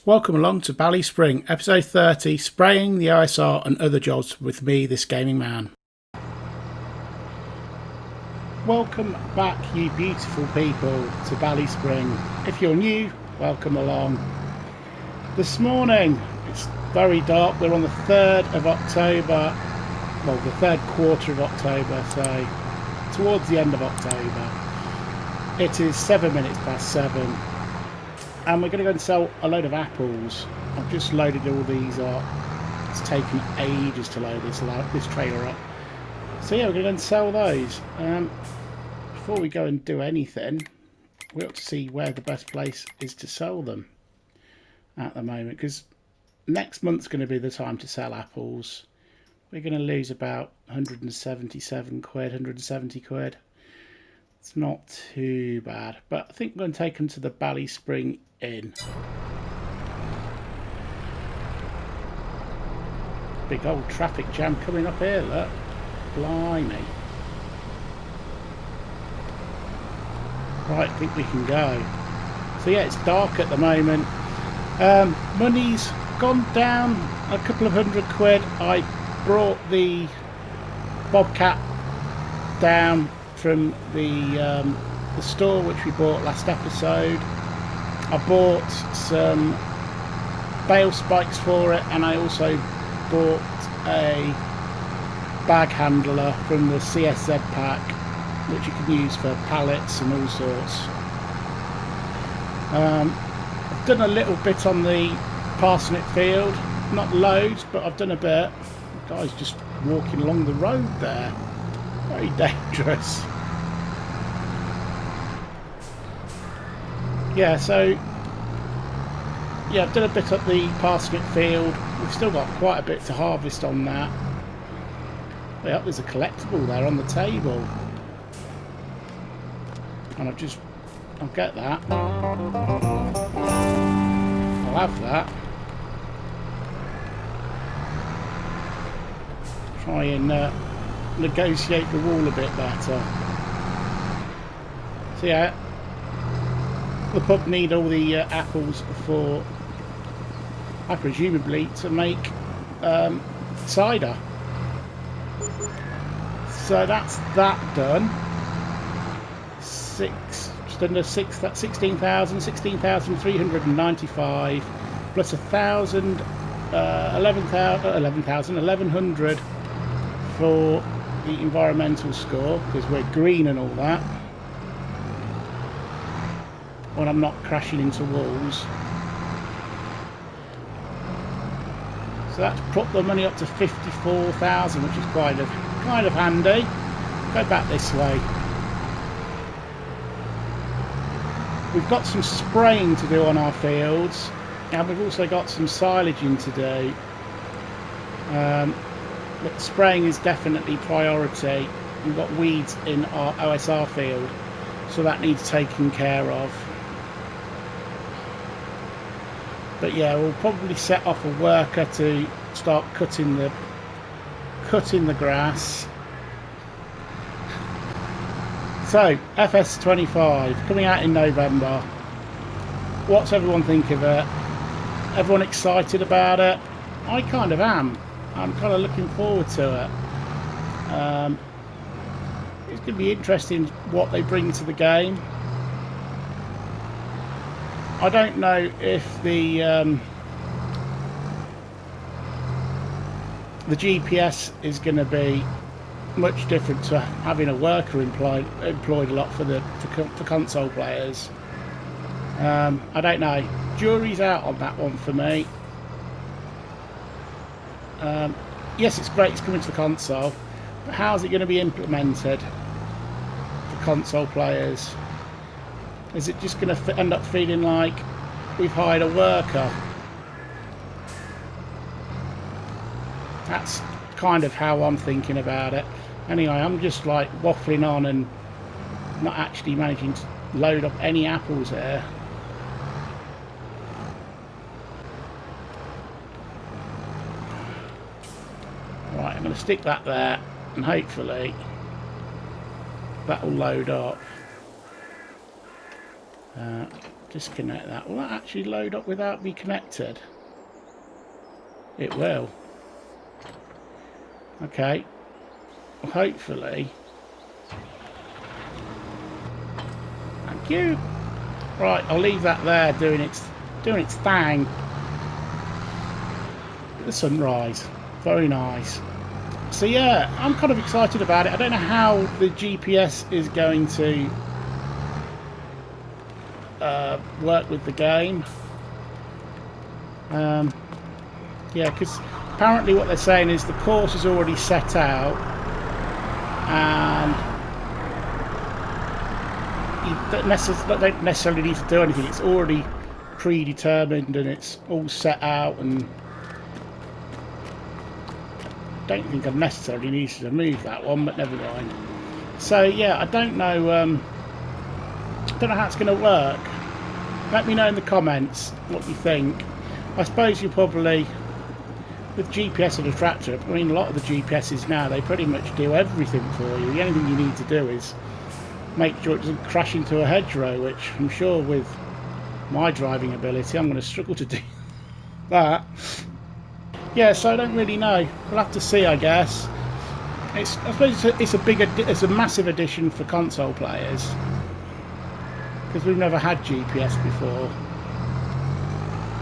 welcome along to Ballyspring, episode 30, spraying the OSR and other jobs with me, this gaming man. Welcome back, you beautiful people, to Ballyspring. If you're new, welcome along. This morning, it's very dark. We're on the 3rd of October, well, the third quarter of October, so towards the end of October. It is 7 minutes past 7. And we're going to go and sell a load of apples. I've just loaded all these up. It's taken ages to load this trailer up. So yeah, we're going to go and sell those. Before we go and do anything, we ought to see where the best place is to sell them at the moment. Because next month's going to be the time to sell apples. We're going to lose about 177 quid, 170 quid. It's not too bad, but I think we're going to take them to the Ballyspring Inn. Big old traffic jam coming up here, look. Blimey. Right, I think we can go. So yeah, it's dark at the moment. Money's gone down a couple of £100. I brought the Bobcat down from the store which we bought last episode. I bought some bale spikes for it, and I also bought a bag handler from the CSZ pack which you can use for pallets and all sorts. I've done a little bit on the parsnip field, not loads, but I've done a bit. The guy's just walking along the road there, very dangerous. Yeah, so yeah, I've done a bit up the parsnip field. We've still got quite a bit to harvest on that. Yeah, there's a collectible there on the table, and I'll get that. I'll have that. Try and negotiate the wall a bit better. So yeah, the pub need all the apples for, presumably, to make cider. So that's that done. Just under 16,395 plus 1,000, 1,100 for the environmental score, because we're green and all that. When I'm not crashing into walls. So that's put the money up to 54,000, which is kind of handy. Go back this way. We've got some spraying to do on our fields, and we've also got some silaging to do. But spraying is definitely priority. We've got weeds in our OSR field, so that needs taken care of. But yeah, we'll probably set off a worker to start cutting the grass. So FS25 coming out in November. What's everyone think of it? Everyone excited about it? I kind of am. I'm kind of looking forward to it. It's going to be interesting what they bring to the game. I don't know if the GPS is going to be much different to having a worker employed a lot for console players. I don't know. Jury's out on that one for me. Yes, it's great it's coming to the console, but how's it going to be implemented for console players? Is it just going to end up feeling like we've hired a worker? That's kind of how I'm thinking about it. Anyway, I'm just like waffling on and not actually managing to load up any apples here. Right, I'm going to stick that there, and hopefully that will load up. disconnect that. Will that actually load up without me connected? It will. Okay. Well, hopefully. Thank you. Right, I'll leave that there doing its thing. The sunrise. Very nice. So yeah, I'm kind of excited about it. I don't know how the GPS is going to work with the game. Yeah, because apparently what they're saying is the course is already set out, and you don't necessarily need to do anything. It's already predetermined and it's all set out, and I don't think I necessarily need to move that one, but never mind. So yeah, I don't know how it's going to work. Let me know in the comments what you think. I suppose you probably, with GPS and a tractor, I mean a lot of the GPSs now, they pretty much do everything for you. The only thing you need to do is make sure it doesn't crash into a hedgerow, which I'm sure with my driving ability I'm going to struggle to do that. Yeah, so I don't really know. We'll have to see, I guess. I suppose it's a massive addition for console players, because we've never had GPS before.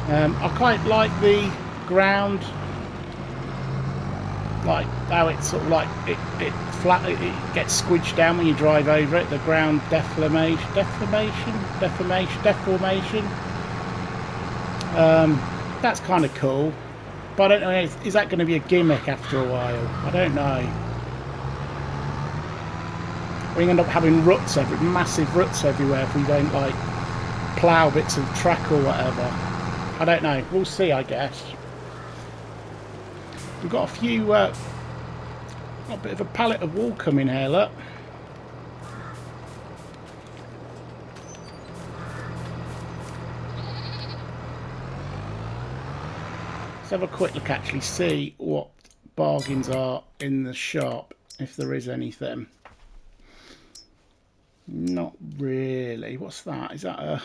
I quite like the ground, like how it's sort of like it gets squidged down when you drive over it. The ground deformation. That's kind of cool, but I don't know. Is that going to be a gimmick after a while? I don't know. We end up having massive ruts everywhere if we don't like plough bits of track or whatever. I don't know. We'll see, I guess. We've got a few, got a bit of a pallet of wool coming here, look. Let's have a quick look, actually, see what bargains are in the shop, if there is anything. Not really. What's that? Is that a...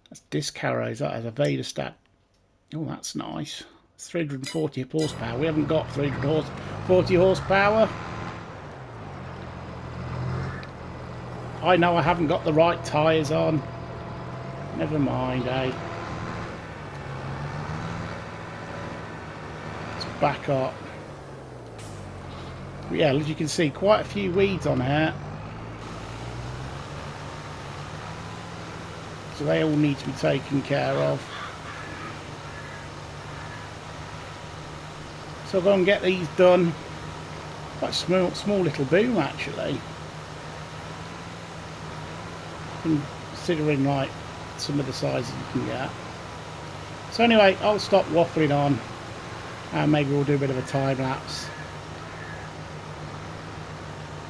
That's disc arrows. That has a Vader stat. Oh, that's nice. It's 340 horsepower. We haven't got 340 horsepower. I know I haven't got the right tyres on. Never mind, eh? Let's back up. But yeah, as you can see, quite a few weeds on here. So they all need to be taken care of. So I'll go and get these done. Quite a small little boom, actually, considering like some of the sizes you can get. So anyway, I'll stop waffling on, and maybe we'll do a bit of a time lapse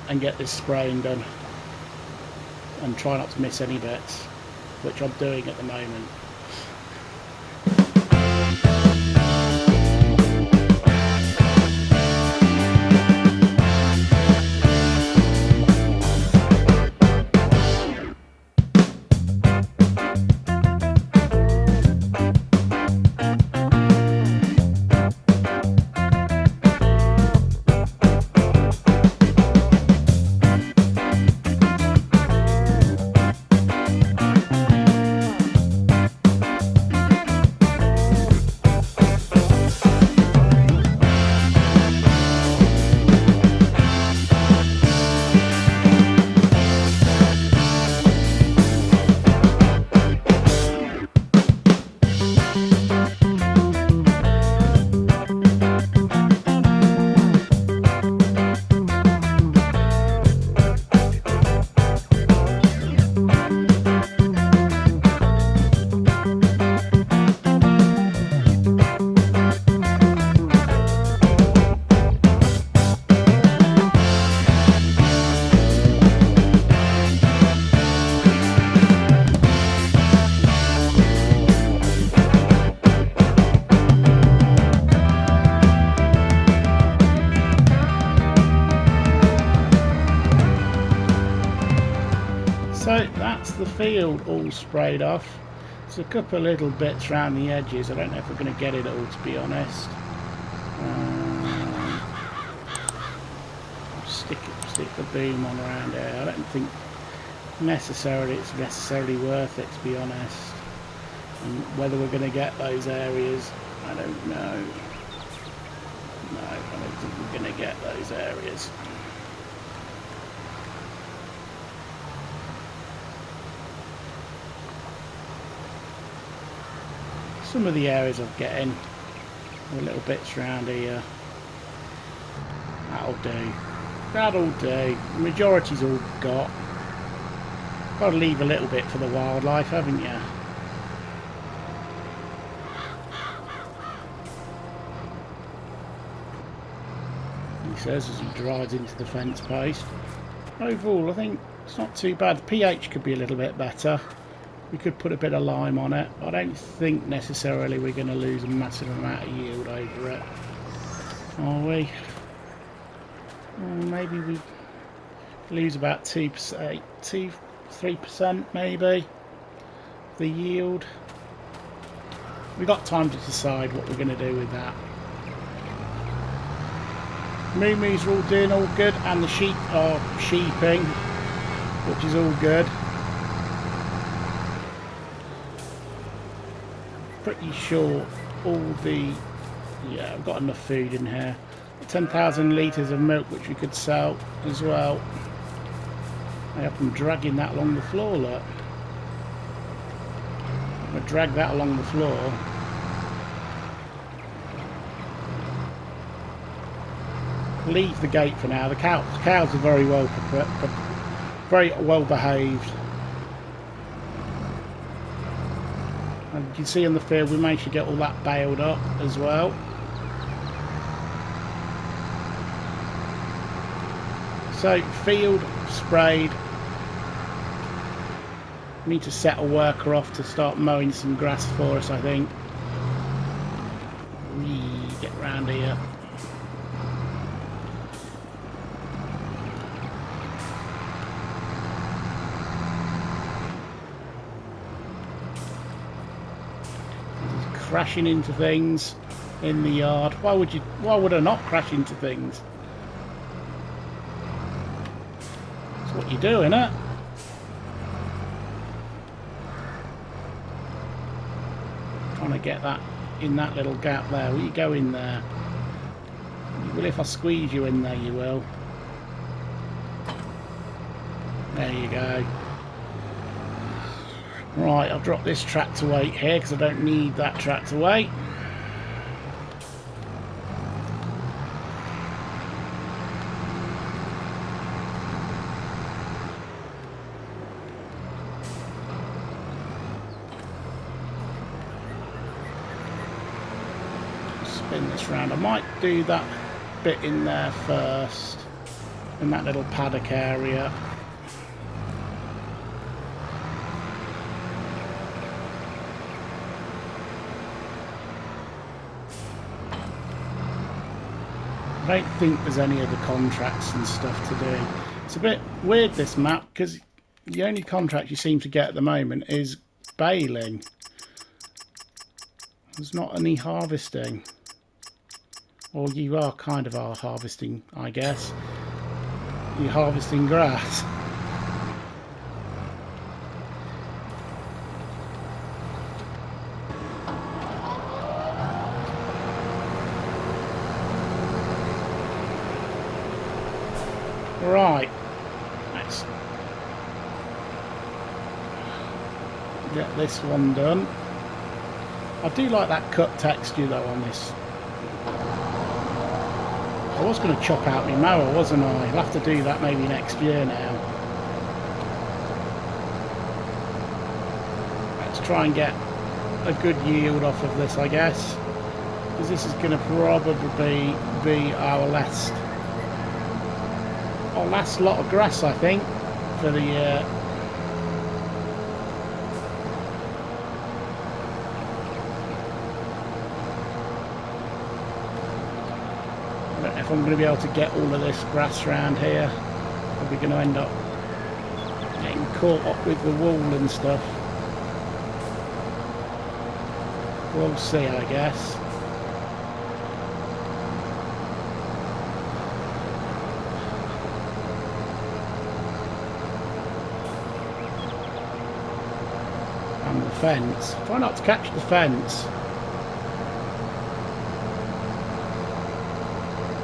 and get this spraying done, and try not to miss any bits, which I'm doing at the moment. field all sprayed off. There's a couple of little bits around the edges. I don't know if we're going to get it all, to be honest. Stick the boom on around here. I don't think necessarily it's necessarily worth it, to be honest. And whether we're going to get those areas, I don't know. No, I don't think we're going to get those areas. Some of the areas I'm getting are little bits around here. That'll do. That'll do. The majority's all got. Got to leave a little bit for the wildlife, haven't you? He says as he drives into the fence post. Overall, I think it's not too bad. The pH could be a little bit better. We could put a bit of lime on it. I don't think necessarily we're going to lose a massive amount of yield over it. Are we? Well, maybe we lose about 2%, 3% maybe, the yield. We've got time to decide what we're going to do with that. Moo-moos are all doing all good, and the sheep are sheeping, which is all good. Pretty sure all the... yeah, I've got enough food in here. 10,000 litres of milk which we could sell as well. I have them dragging that along the floor, look. I'm going to drag that along the floor. Leave the gate for now. The cows are very well behaved. And you can see in the field we managed to get all that baled up as well. So field sprayed. Need to set a worker off to start mowing some grass for us, I think. Get round here. Crashing into things in the yard. Why would I not crash into things? That's what you do, innit? Trying to get that in that little gap there. Will you go in there? You will if I squeeze you in there, you will. There you go. Right, I'll drop this tractor weight here because I don't need that tractor weight. Spin this round. I might do that bit in there first, in that little paddock area. I don't think there's any other contracts and stuff to do. It's a bit weird, this map, because the only contract you seem to get at the moment is baling. There's not any harvesting. Or you are kind of harvesting, I guess. You're harvesting grass. Right, let's get this one done. I do like that cut texture though on this. I was going to chop out my mower, wasn't I? I'll have to do that maybe next year now. Let's try and get a good yield off of this, I guess, because this is going to probably be our last lot of grass, I think, for the year. I don't know if I'm going to be able to get all of this grass around here. Probably going to end up getting caught up with the wall and stuff. We'll see, I guess. And the fence. Try not to catch the fence.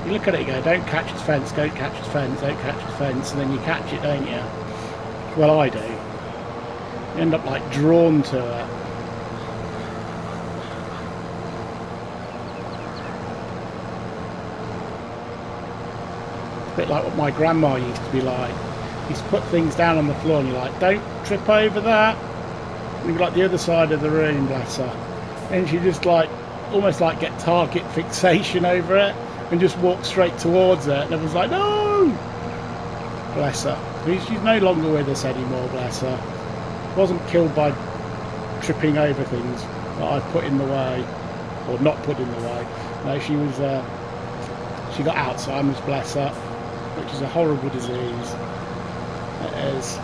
You look at it and go, don't catch the fence, don't catch the fence, don't catch the fence, and then you catch it, don't you? Well, I do. You end up like drawn to it. A bit like what my grandma used to be like. Used to put things down on the floor and you're like, don't trip over that. And you'd be like the other side of the room, bless her. And she just like, almost like get target fixation over it. And just walked straight towards it, and I was like, no! Bless her. She's no longer with us anymore, bless her. Wasn't killed by tripping over things that I put in the way, or not put in the way. No, she was, she got Alzheimer's, bless her, which is a horrible disease. It is.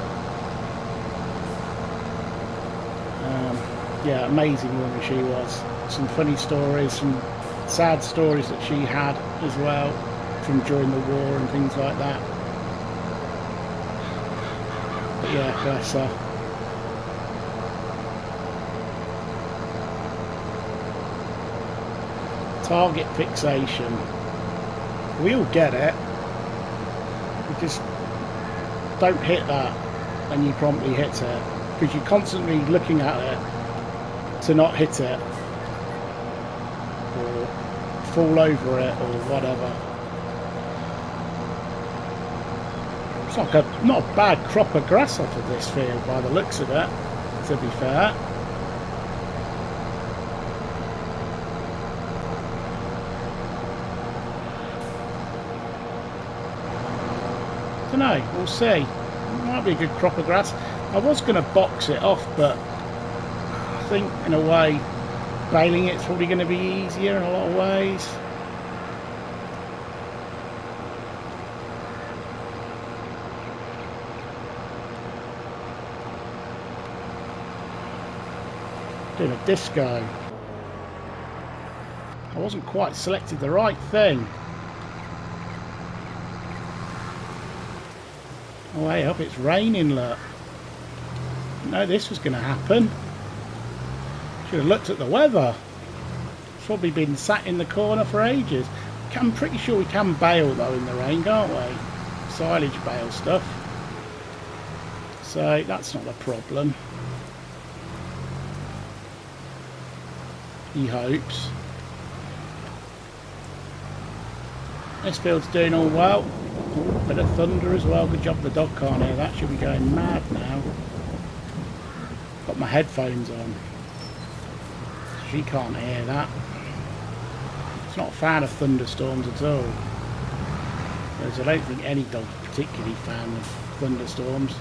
Yeah, amazing woman she was. Some funny stories, some sad stories that she had as well from during the war and things like that. But yeah, bless her. Target fixation. We all get it. You just don't hit that and you promptly hit it because you're constantly looking at it to not hit it or fall over it or whatever. It's like not a bad crop of grass off of this field by the looks of it, to be fair. Don't know, we'll see. It might be a good crop of grass. I was going to box it off, but I think in a way baling it's probably going to be easier in a lot of ways. Doing a disco. I wasn't quite selected the right thing. Oh, hey up, it's raining, look. Didn't know this was going to happen. Should have looked at the weather. It's probably been sat in the corner for ages. I'm pretty sure we can bale though in the rain, can't we? Silage bale stuff. So that's not a problem. He hopes. This field's doing all well. Ooh, bit of thunder as well. Good job the dog can't hear that. Should be going mad now. Got my headphones on. She can't hear that. She's not a fan of thunderstorms at all. Whereas I don't think any dog's particularly fan of thunderstorms.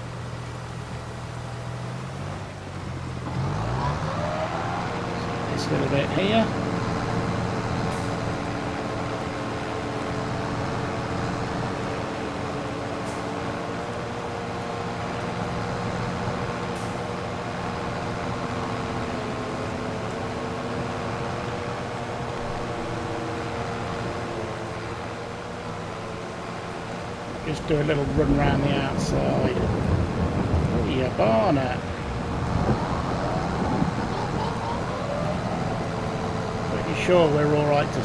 This little bit here. Just do a little run around the outside. Oh yeah, Barnet. Pretty sure we're alright to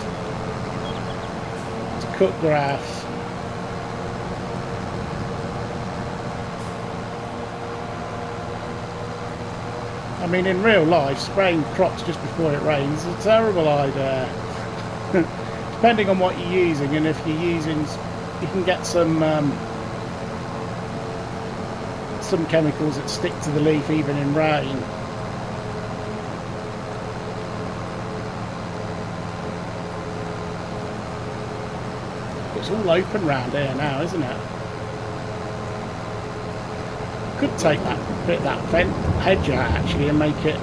cut grass. I mean, in real life, spraying crops just before it rains is a terrible idea. Depending on what you're using, and if you're using, you can get some chemicals that stick to the leaf even in rain. It's all open round here now, isn't it? Could take that bit, that hedge out actually, and make it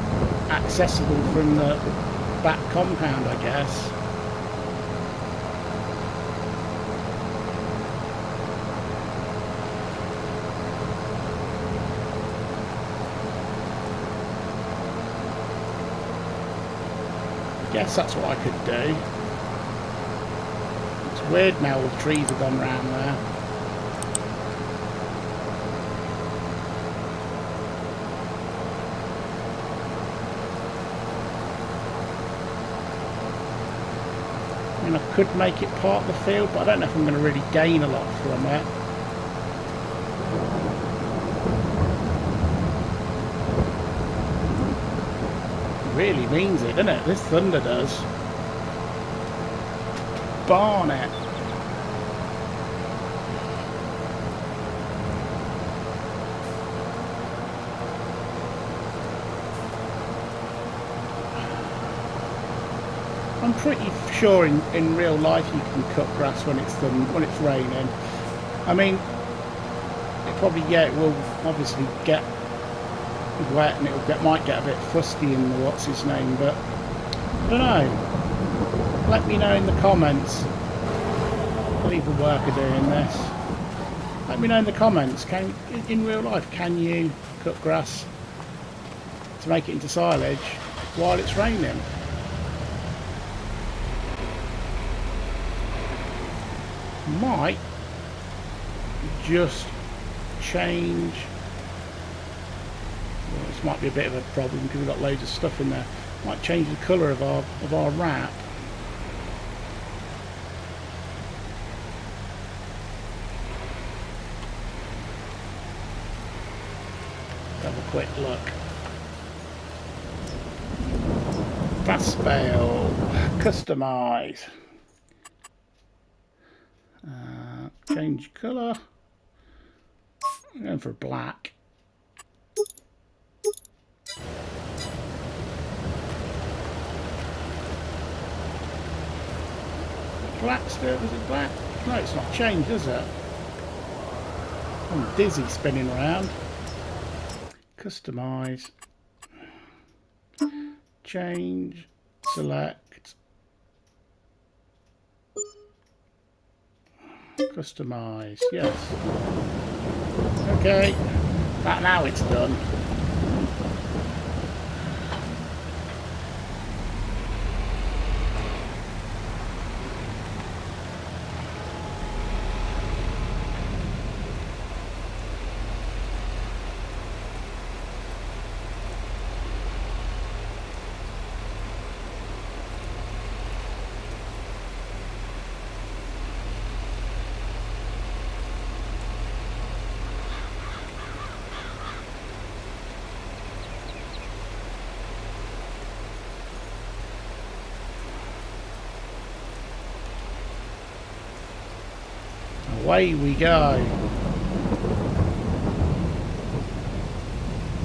accessible from the back compound, I guess. guess that's what I could do. It's weird now all the trees have gone round there. I mean, I could make it part of the field, but I don't know if I'm going to really gain a lot from it. It really means it, doesn't it? This thunder does. Barnet. I'm pretty sure in real life you can cut grass when it's raining. I mean, it probably, yeah, it will obviously get wet and might get a bit fusty in the what's his name, but I don't know. Let me know in the comments. Leave the worker doing this. Let me know in the comments. In real life, can you cut grass to make it into silage while it's raining? Might just change. Well, this might be a bit of a problem because we've got loads of stuff in there. Might change the colour of our wrap. Have a quick look. Fast bale, customise. Change colour. I'm going for black. Black still? Is it black? No, it's not changed, is it? I'm dizzy spinning around. Customise. Change. Select. Customise, yes. Okay, now it's done. Away we go.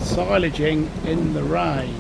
Silaging in the rain.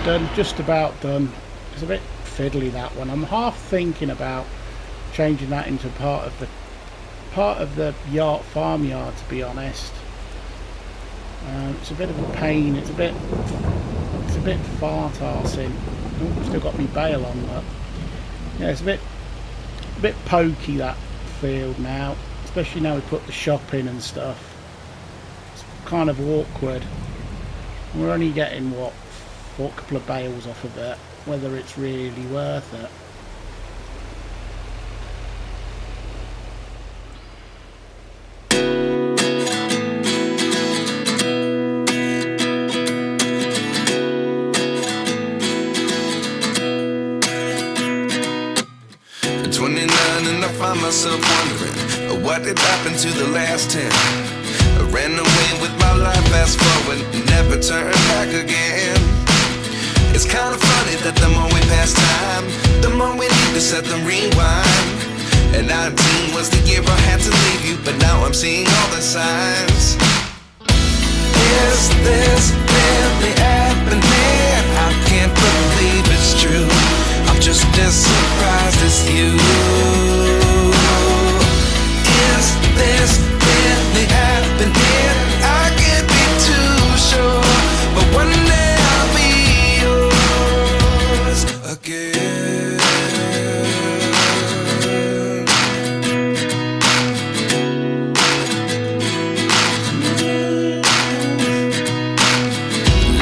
done, just about done. It's a bit fiddly, that one. I'm half thinking about changing that into part of the farmyard, to be honest. It's a bit of a pain. It's a bit fart-arsing. Oh, still got me bale on that. Yeah, it's a bit pokey, that field now, especially now we put the shop in and stuff. It's kind of awkward. We're only getting what, a couple of bales off of it, whether it's really worth it. Myself wondering what did happen to the last 10. I ran away with my life, fast forward, never turn back again. It's kind of funny that the more we pass time, the more we need to set them rewind. And 19 was the year I had to leave you, but now I'm seeing all the signs. Is this really happening? I can't believe it's true. I'm just as surprised as you. Is this really happening? I can't be too sure, but one day I'll be yours again.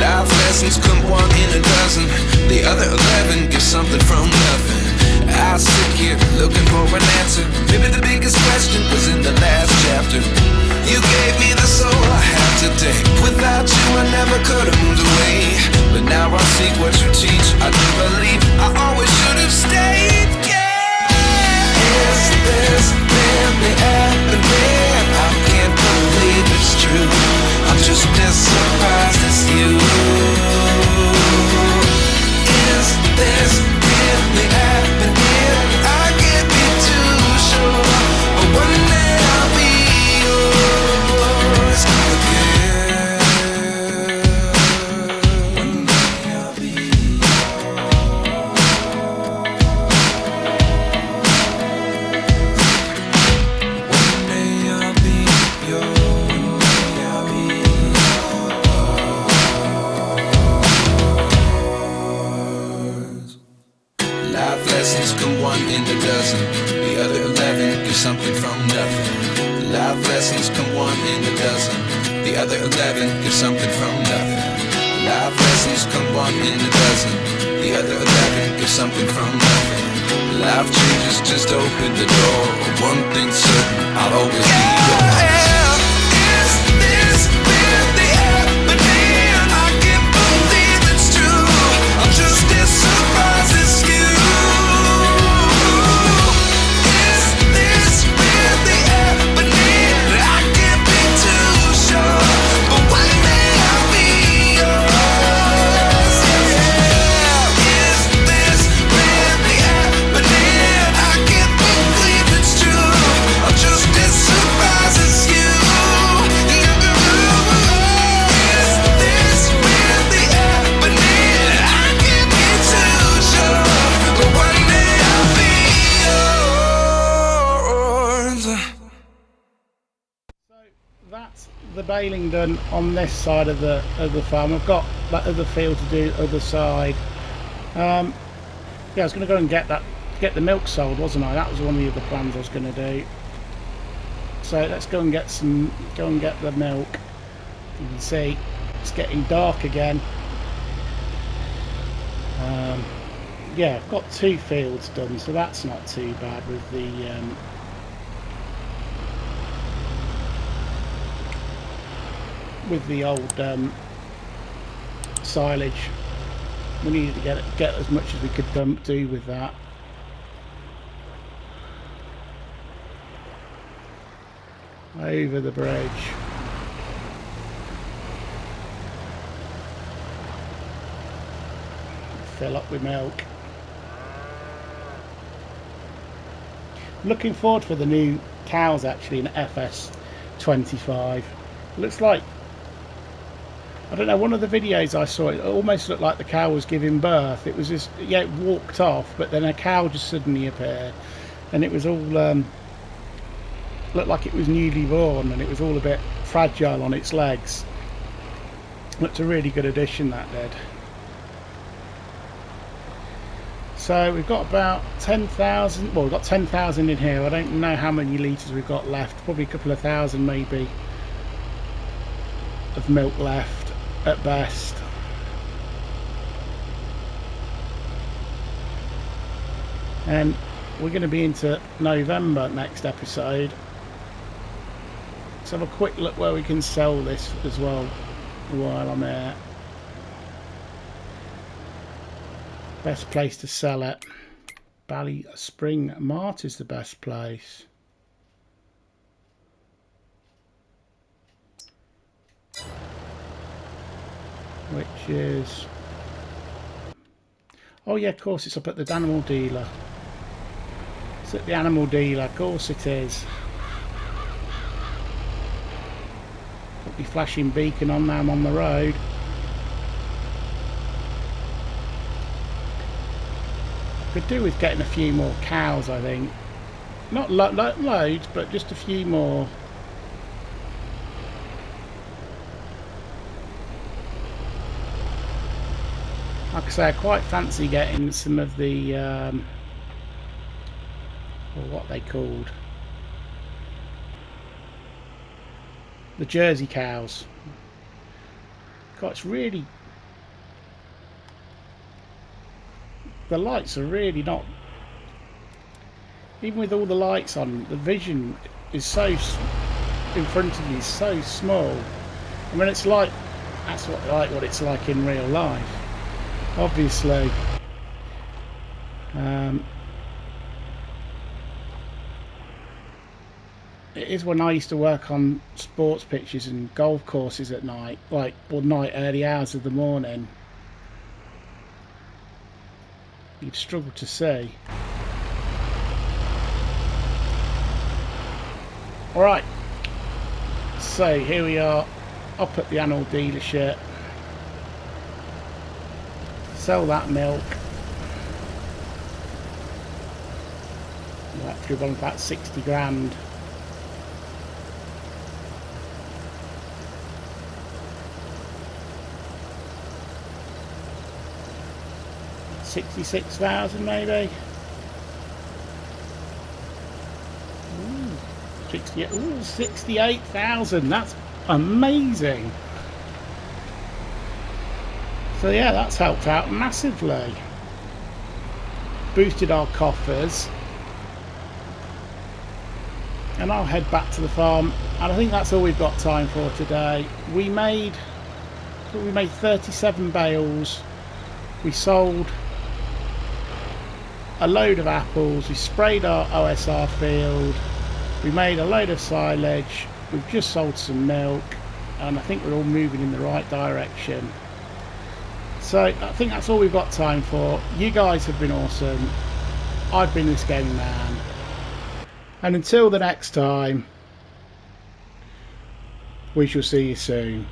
Life lessons come one in a dozen, the other 11 give something from nothing. I sit here looking for an answer. Maybe the biggest question was in the last chapter. You gave me the soul I have today. Without you I never could have moved away. But now I see what you teach. I do believe I always should have stayed. Yeah. Is this really happening? I can't believe it's true. I'm just as surprised as you. Is this really happening? I can't be too sure, but one day I'll be yours again. One day I'll be yours. One day I'll be yours. I'll be yours. Life lessons come one in a dozen, the other 11 give something from nothing. Life lessons come one in a dozen, the other 11 give something from nothing. Life lessons come one in a dozen, the other 11 give something from nothing. Life changes, just open the door. One thing's certain, I'll always be yours. Is this really happening? I can't believe it's true. I'm just as surprised as you. The baling done on this side of the farm. I've got that other field to do other side. Yeah, I was going to go and get the milk sold, wasn't I? That was one of the other plans I was going to do. So let's go and get the milk. You can see it's getting dark again. Yeah, I've got 2 fields done, so that's not too bad with the old silage. We needed to get as much as we could do with that. Over the bridge. Fill up with milk. Looking forward for the new cows actually in FS25. Looks like I don't know, one of the videos I saw, it almost looked like the cow was giving birth. It was just, yeah, it walked off, but then a cow just suddenly appeared, and it was all looked like it was newly born, and it was all a bit fragile on its legs. Looked a really good addition, that did. So we've got about 10,000, well, we've got 10,000 in here. I don't know how many litres we've got left, probably a couple of thousand maybe of milk left at best. And we're going to be into November next episode. Let's have a quick look where we can sell this as well while I'm here. Best place to sell it. Ballyspring Mart is the best place. Which is... oh yeah, of course it's up at the animal dealer. It's at the animal dealer, of course it is. Got the flashing beacon on now I'm on the road. Could do with getting a few more cows, I think. Not loads, but just a few more. Like I say, I quite fancy getting some of the or what they called, the Jersey cows. God, it's really, the lights are really not, even with all the lights on, the vision is so in front of you, so small. I mean, it's like, that's what it's like in real life, obviously. It is when I used to work on sports pitches and golf courses at night, like, or night, early hours of the morning. You'd struggle to see. Alright, so here we are up at the animal dealership. Sell that milk. That could be about 60 grand. $66,000 maybe. Ooh, 68,000. That's amazing. So yeah, that's helped out massively. Boosted our coffers. And I'll head back to the farm. And I think that's all we've got time for today. We made 37 bales. We sold a load of apples. We sprayed our OSR field. We made a load of silage. We've just sold some milk, and I think we're all moving in the right direction. So I think that's all we've got time for. You guys have been awesome. I've been this gaming man, and until the next time, we shall see you soon.